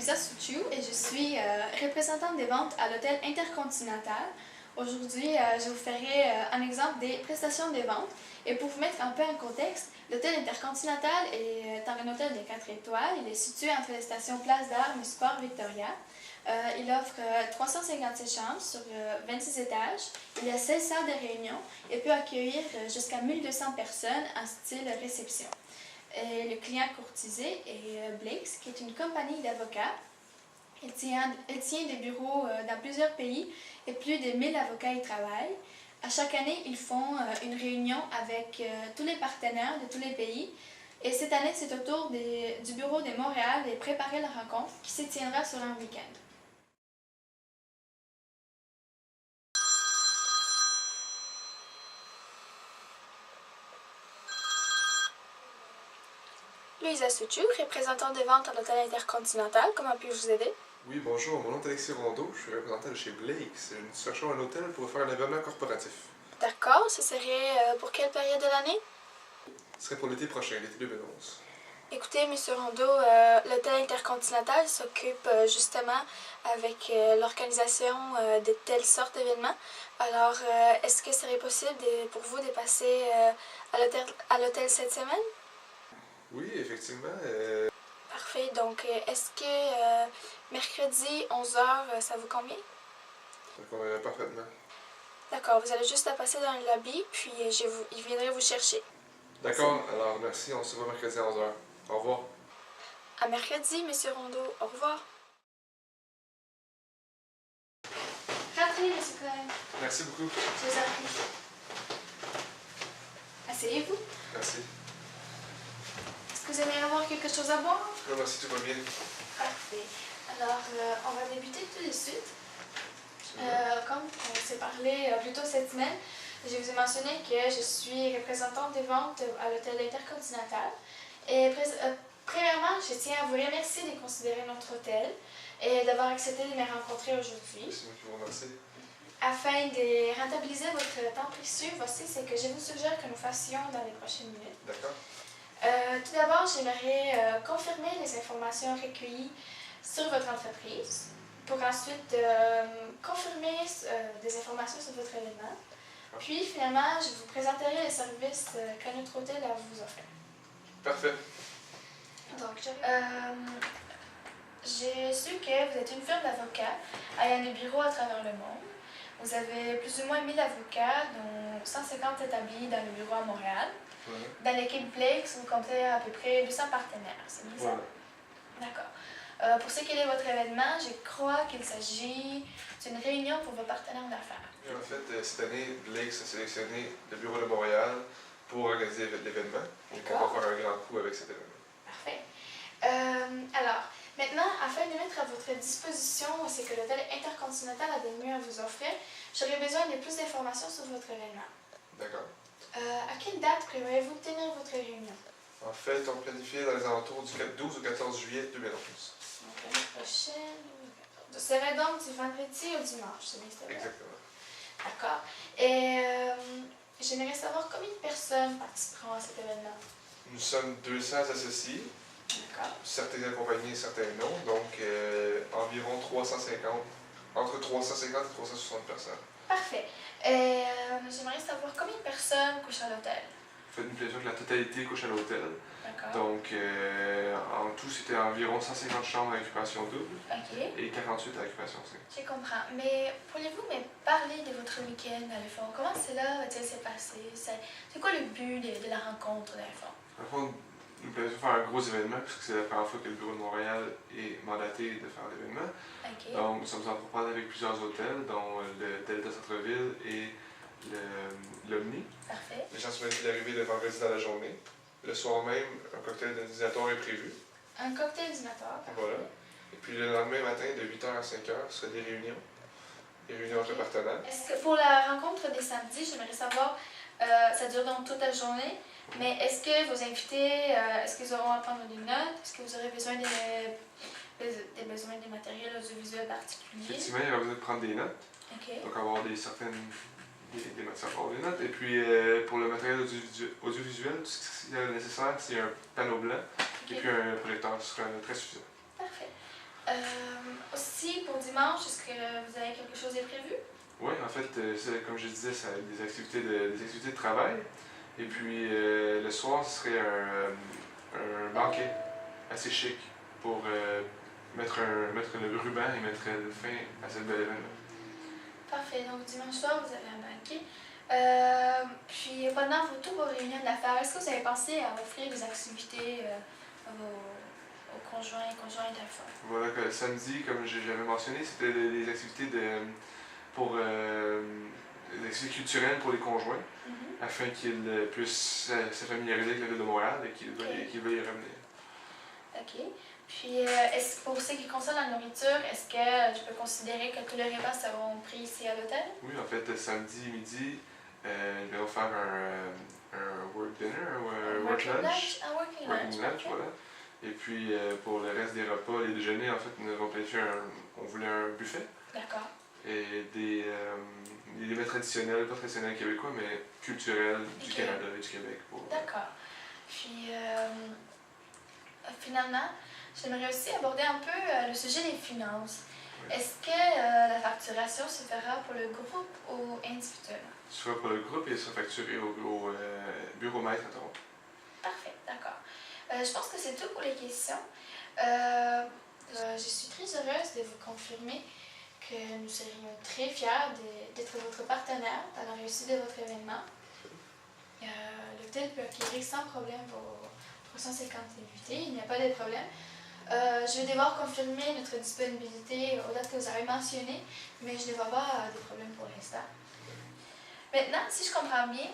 Luisa Souchou et je suis représentante des ventes à l'hôtel Intercontinental. Aujourd'hui, je vous ferai un exemple des prestations des ventes. Et pour vous mettre un peu en contexte, l'hôtel Intercontinental est un hôtel de 4 étoiles. Il est situé entre les stations Place d'Armes et Sport Victoria. Il offre 356 chambres sur 26 étages. Il y a 16 salles de réunion et peut accueillir jusqu'à 1200 personnes en style réception. Et le client courtisé est Blakes, qui est une compagnie d'avocats. Elle tient des bureaux dans plusieurs pays et plus de 1000 avocats y travaillent. À chaque année, ils font une réunion avec tous les partenaires de tous les pays. Et cette année, c'est au tour du bureau de Montréal de préparer la rencontre qui se tiendra sur un week-end. Luisa Souchou, représentante des ventes à l'hôtel Intercontinental. Comment puis-je vous aider? Oui, bonjour, mon nom est Alexis Rondeau, je suis représentant de chez Blakes. Nous cherchons un hôtel pour faire un événement corporatif. D'accord, ce serait pour quelle période de l'année? Ce serait pour l'été prochain, l'été 2011. Écoutez, M. Rondeau, l'hôtel Intercontinental s'occupe justement avec l'organisation de telles sortes d'événements. Alors, est-ce que ce serait possible pour vous de passer à l'hôtel cette semaine? Oui, effectivement. Parfait. Donc, est-ce que mercredi 11h, ça vous convient? Ça conviendrait parfaitement. D'accord, vous allez juste à passer dans le lobby, puis il viendrait vous chercher. D'accord, alors merci, on se voit mercredi à 11h. Au revoir. À mercredi, M. Rondeau. Au revoir. Rentrez, M. Cohen. Merci beaucoup. Je vous en prie. Asseyez-vous. Merci. Est-ce que vous aimeriez avoir quelque chose à boire? Non, merci, tout va bien. Parfait. Alors, on va débuter tout de suite. Comme on s'est parlé plus tôt cette semaine, je vous ai mentionné que je suis représentante des ventes à l'hôtel Intercontinental. Et premièrement, je tiens à vous remercier de considérer notre hôtel et d'avoir accepté de me rencontrer aujourd'hui. C'est moi qui vous remercie. Afin de rentabiliser votre temps précieux, voici ce que je vous suggère que nous fassions dans les prochaines minutes. D'accord. Tout d'abord, j'aimerais confirmer les informations recueillies sur votre entreprise pour ensuite confirmer des informations sur votre événement. Puis finalement, je vous présenterai les services que notre hôtel a vous offrir. Parfait. Donc, j'ai su que vous êtes une firme d'avocats ayant des bureaux à travers le monde. Vous avez plus ou moins 1000 avocats, dont 150 établis dans le bureau à Montréal. Voilà. Dans l'équipe Blakes, vous comptez à peu près 200 partenaires, c'est bien ça? Voilà. D'accord. Pour ce qui est de votre événement, je crois qu'il s'agit d'une réunion pour vos partenaires d'affaires. En fait, cette année, Blakes a sélectionné le bureau de Montréal pour organiser l'événement. Donc, on va faire un grand coup avec cet événement. Parfait. Alors, maintenant, afin de mettre à votre disposition ce que l'hôtel Intercontinental a de mieux à vous offrir, j'aurais besoin de plus d'informations sur votre événement. D'accord. À quelle date prévoyez-vous tenir votre réunion? En fait, on planifie dans les alentours du 12 au 14 juillet 2011. Donc, l'année prochaine, ce serait donc du vendredi au dimanche, c'est bien ça? Exactement. D'accord. Et j'aimerais savoir combien de personnes participeront à cet événement? Nous sommes 200 associés, D'accord. certains accompagnés, certains non, donc environ 350, entre 350 et 360 personnes. Parfait. Et j'aimerais savoir combien de personnes couchent à l'hôtel? Faites une planification que la totalité couche à l'hôtel. D'accord. Donc, en tout, c'était environ 150 chambres à occupation double OK. et 48 à occupation simple. Je comprends. Mais pourriez-vous me parler de votre week-end à l'effort? Comment cela va-t-il se passer? C'est quoi le but de la rencontre à l'effort? Dans le fond, nous planifions faire un gros événement puisque c'est la première fois que le bureau de Montréal est mandaté de faire l'événement. OK. Donc, nous sommes en propos avec plusieurs hôtels, dont le Delta Centre-Ville et l'Omni. Parfait. Les gens sont planifiés d'arriver le vendredi dans la journée. Le soir même, un cocktail de dînatoire est prévu. Un cocktail dînatoire. Parfait. Voilà. Et puis le lendemain matin, de 8h à 5h, ce sera des réunions. Des réunions entre partenaires. Est-ce que pour la rencontre des samedis, j'aimerais savoir, ça dure donc toute la journée, mais est-ce que vos invités, est-ce qu'ils auront à prendre des notes? Est-ce que vous aurez besoin des matériels audiovisuels particuliers? Effectivement, il y aura besoin de prendre des notes. OK. Donc, avoir des matières pour des notes. Et puis, pour le matériel audiovisuel, tout ce qui est nécessaire, c'est un panneau blanc et puis un projecteur. Ce sera très suffisant. Parfait. Aussi, pour dimanche, est-ce que vous avez quelque chose de prévu? Oui, en fait, comme je disais, ça a des activités de travail. Et puis le soir, ce serait un banquet assez chic pour mettre le ruban et mettre fin à cette belle événement. Parfait. Donc, dimanche soir, vous avez un banquet. Puis, pendant toutes vos réunions d'affaires, est-ce que vous avez pensé à offrir des activités à aux conjoints et conjointes d'affaires? Voilà, que samedi, comme j'avais mentionné, c'était des activités pour des activités culturelles pour les conjoints, afin qu'ils puissent se familiariser avec la ville de Montréal et qu'ils veuillent y revenir. OK. Puis, pour ce qui concerne la nourriture, est-ce que je peux considérer que tous les repas seront pris ici à l'hôtel? Oui, en fait, samedi midi, ils vont faire un work dinner ou un work lunch. Un working Working lunch, okay. voilà. Et puis, pour le reste des repas, les déjeuners, en fait, nous avons planifié on voulait un buffet. D'accord. Et des mets traditionnels, pas traditionnels québécois, mais culturels du Canada et du Québec. D'accord. Puis, finalement, j'aimerais aussi aborder un peu le sujet des finances. Oui. Est-ce que la facturation se fera pour le groupe ou individuellement? Soit pour le groupe et sera facturé au bureau maître à Toronto. Parfait, d'accord. Je pense que c'est tout pour les questions. Je suis très heureuse de vous confirmer que nous serions très fiers d'être votre partenaire dans la réussite de votre événement. L'hôtel peut acquérir sans problème vos 350 invités, il n'y a pas de problème. Je vais devoir confirmer notre disponibilité aux dates que vous avez mentionnées, mais je ne vois pas de problème pour l'instant. Maintenant, si je comprends bien,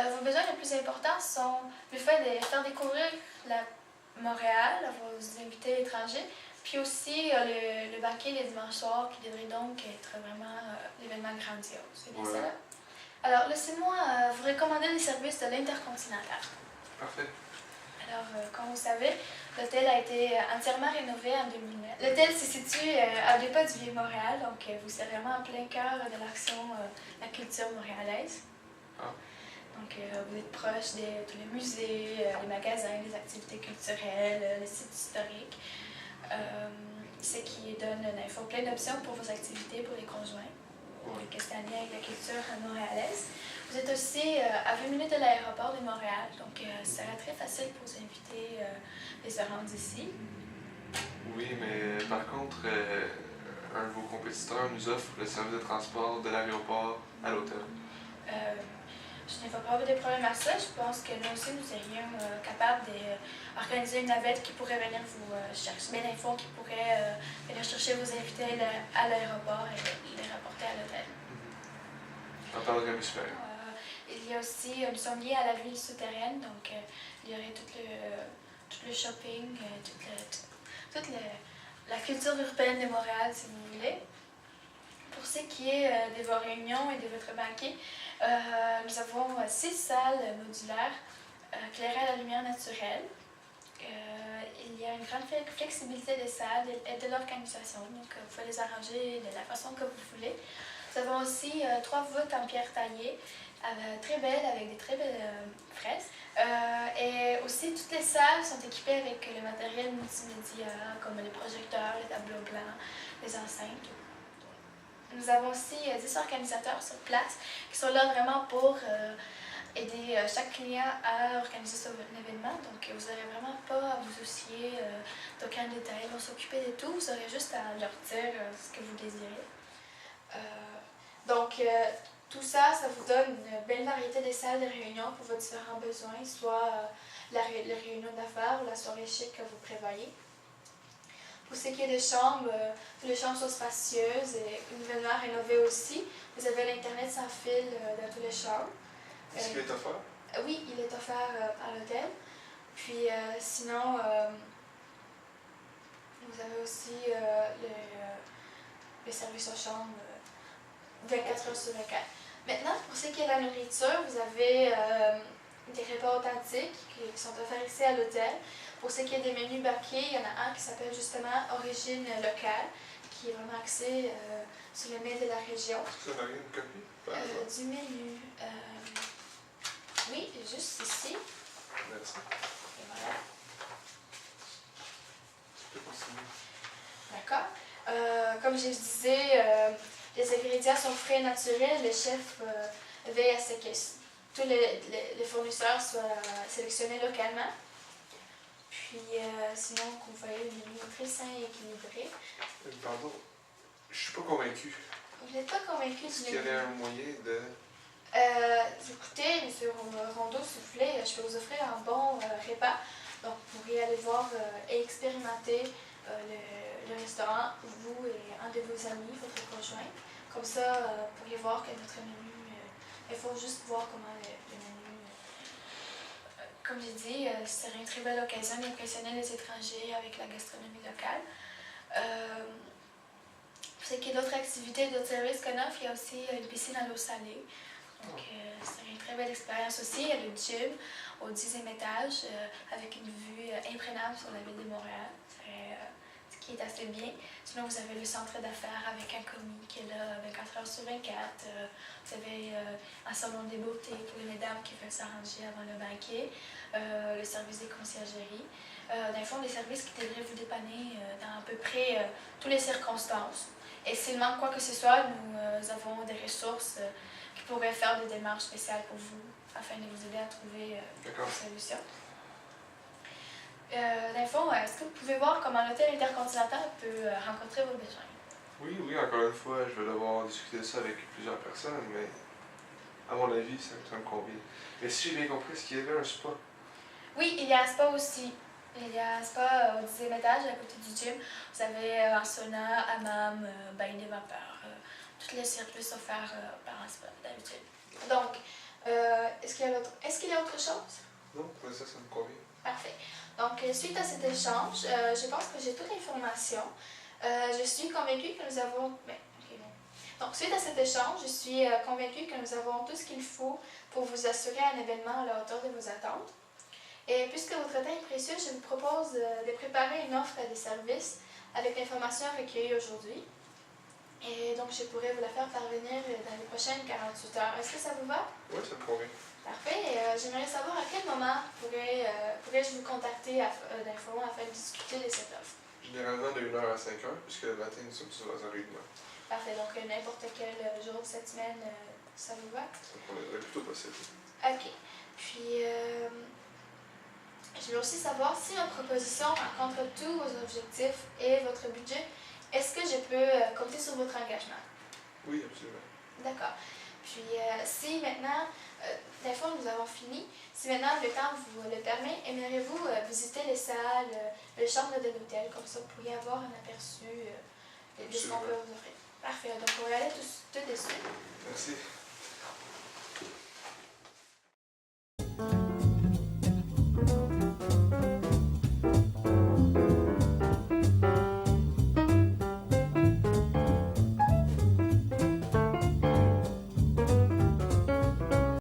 vos besoins les plus importants sont le fait de faire découvrir Montréal à vos invités étrangers, puis aussi le banquet les dimanches soirs qui devrait donc être vraiment l'événement grandiose. C'est bien ça? Alors, laissez-moi vous recommander les services de l'Intercontinental. Parfait. Alors, comme vous savez, l'hôtel a été entièrement rénové en 2009. L'hôtel se situe à 2 pas du Vieux-Montréal, donc vous serez vraiment en plein cœur de l'action la culture montréalaise. Ah. Donc, vous êtes proche de tous les musées, les magasins, les activités culturelles, les sites historiques. Ce qui donne plein d'options pour vos activités pour les conjoints, pour les questions liées avec la culture montréalaise. Vous êtes aussi à 20 minutes de l'aéroport de Montréal, donc ce sera très facile pour vous inviter de se rendre ici. Oui, mais par contre, un de vos compétiteurs nous offre le service de transport de l'aéroport à l'hôtel. Je n'ai pas de problème à ça. Je pense que nous aussi, nous serions capables d'organiser une navette qui pourrait venir vous chercher des infos, qui pourrait venir chercher vos invités à l'aéroport et les rapporter à l'hôtel. J'en parlerai à mes supérieurs. Il y a aussi, nous sommes liés à la ville souterraine, donc il y aurait tout le shopping, toute la culture urbaine de Montréal, si vous voulez. Pour ce qui est de vos réunions et de votre banquet, nous avons 6 salles modulaires éclairées à la lumière naturelle. Il y a une grande flexibilité des salles et de l'organisation, donc vous pouvez les arranger de la façon que vous voulez. Nous avons aussi 3 voûtes en pierre taillée, très belles, avec des très belles fresques. Et aussi, toutes les salles sont équipées avec le matériel multimédia, comme les projecteurs, les tableaux blancs, les enceintes. Nous avons aussi 10 organisateurs sur place qui sont là vraiment pour aider chaque client à organiser son événement. Donc, vous n'aurez vraiment pas à vous soucier d'aucun détail. Ils vont s'occuper de tout. Vous aurez juste à leur dire ce que vous désirez. Tout ça, ça vous donne une belle variété de salles de réunion pour vos différents besoins, soit la réunion d'affaires ou la soirée chic que vous prévoyez. Pour ce qui est des chambres, les chambres sont spacieuses et nouvellement rénovées aussi. Vous avez l'Internet sans fil dans toutes les chambres. Est-ce qu'il est offert? Oui, il est offert par l'hôtel. Puis sinon, vous avez aussi le service aux chambres 24 heures sur 24. Maintenant, pour ce qui est de la nourriture, vous avez des repas authentiques qui sont offerts ici à l'hôtel. Pour ce qui est des menus banquets, il y en a un qui s'appelle justement Origine locale, qui est vraiment axé sur le mets de la région. Est-ce que vous avez une copie? Du menu. Oui, juste ici. Merci. Et voilà. Je peux continuer. D'accord. Comme je disais, les ingrédients sont frais et naturels. Le chef veille à ce que tous les fournisseurs soient sélectionnés localement. Puis, sinon, vous voyez, le menu est très sain et équilibré. Pardon, je suis pas convaincu. Vous n'êtes pas convaincu Est-ce du qu'il y menu? avait un moyen de... Écoutez, M. Rondeau, s'il vous plaît, je peux vous offrir un bon repas. Donc, vous pourriez aller voir et expérimenter le restaurant, vous et un de vos amis, votre conjoint. Comme ça, vous pourriez voir que notre menu, il faut juste voir comment le menu, comme j'ai dit, ce serait une très belle occasion d'impressionner les étrangers avec la gastronomie locale. Pour ce qui est d'autres activités, d'autres services qu'on offre, il y a aussi une piscine à l'eau salée. Donc, c'est une très belle expérience aussi. Il y a le gym au 10e étage avec une vue imprenable sur la ville de Montréal, ce qui est assez bien. Sinon, vous avez le centre d'affaires avec un commis qui est là 24 heures sur 24. Vous avez un salon des beautés pour les mesdames qui veulent s'arranger avant le banquet. Le service des conciergeries. Dans le fond, des services qui devraient vous dépanner dans à peu près toutes les circonstances. Et s'il manque quoi que ce soit, nous avons des ressources qui pourraient faire des démarches spéciales pour vous afin de vous aider à trouver une solution. Dans le fond, est-ce que vous pouvez voir comment l'hôtel Intercontinental peut rencontrer vos besoins? Oui, encore une fois, je vais devoir discuter de ça avec plusieurs personnes, mais à mon avis, ça me convient. Mais si j'ai bien compris, est-ce qu'il y avait un spa? Oui, il y a un spa aussi. Il y a un spa au 10e étage, à côté du gym. Vous avez un sauna, hammam, bain de vapeur. Tous les services offerts par un spa d'habitude. Donc, est-ce qu'il y a autre chose? Non, pour ça me convient. Parfait. Donc, suite à cet échange, je pense que j'ai toute l'information. Je suis convaincue que nous avons... Donc, suite à cet échange, je suis convaincue que nous avons tout ce qu'il faut pour vous assurer un événement à la hauteur de vos attentes. Et puisque votre temps est précieux, je vous propose de préparer une offre des services avec l'information recueillie aujourd'hui. Et donc, je pourrais vous la faire parvenir dans les prochaines 48 heures. Est-ce que ça vous va? Oui, ça me convient. Parfait. J'aimerais savoir à quel moment pourrais-je vous contacter d'info afin de discuter de cette offre. Généralement de 1h à 5h, puisque le matin, nous sommes sur la réunion. Parfait. Donc, n'importe quel jour de cette semaine, ça vous va? Donc, on est le plus tôt possible. OK. Puis, je veux aussi savoir si ma proposition rencontre tous vos objectifs et votre budget. Est-ce que je peux compter sur votre engagement? Oui, absolument. D'accord. Puis, si maintenant, des fois nous avons fini, si maintenant le temps vous le permet, aimeriez-vous visiter les salles, les chambres de l'hôtel, comme ça vous pourriez avoir un aperçu de ce qu'on peut vous offrir? Parfait. Donc, on va y aller tout de suite. Merci.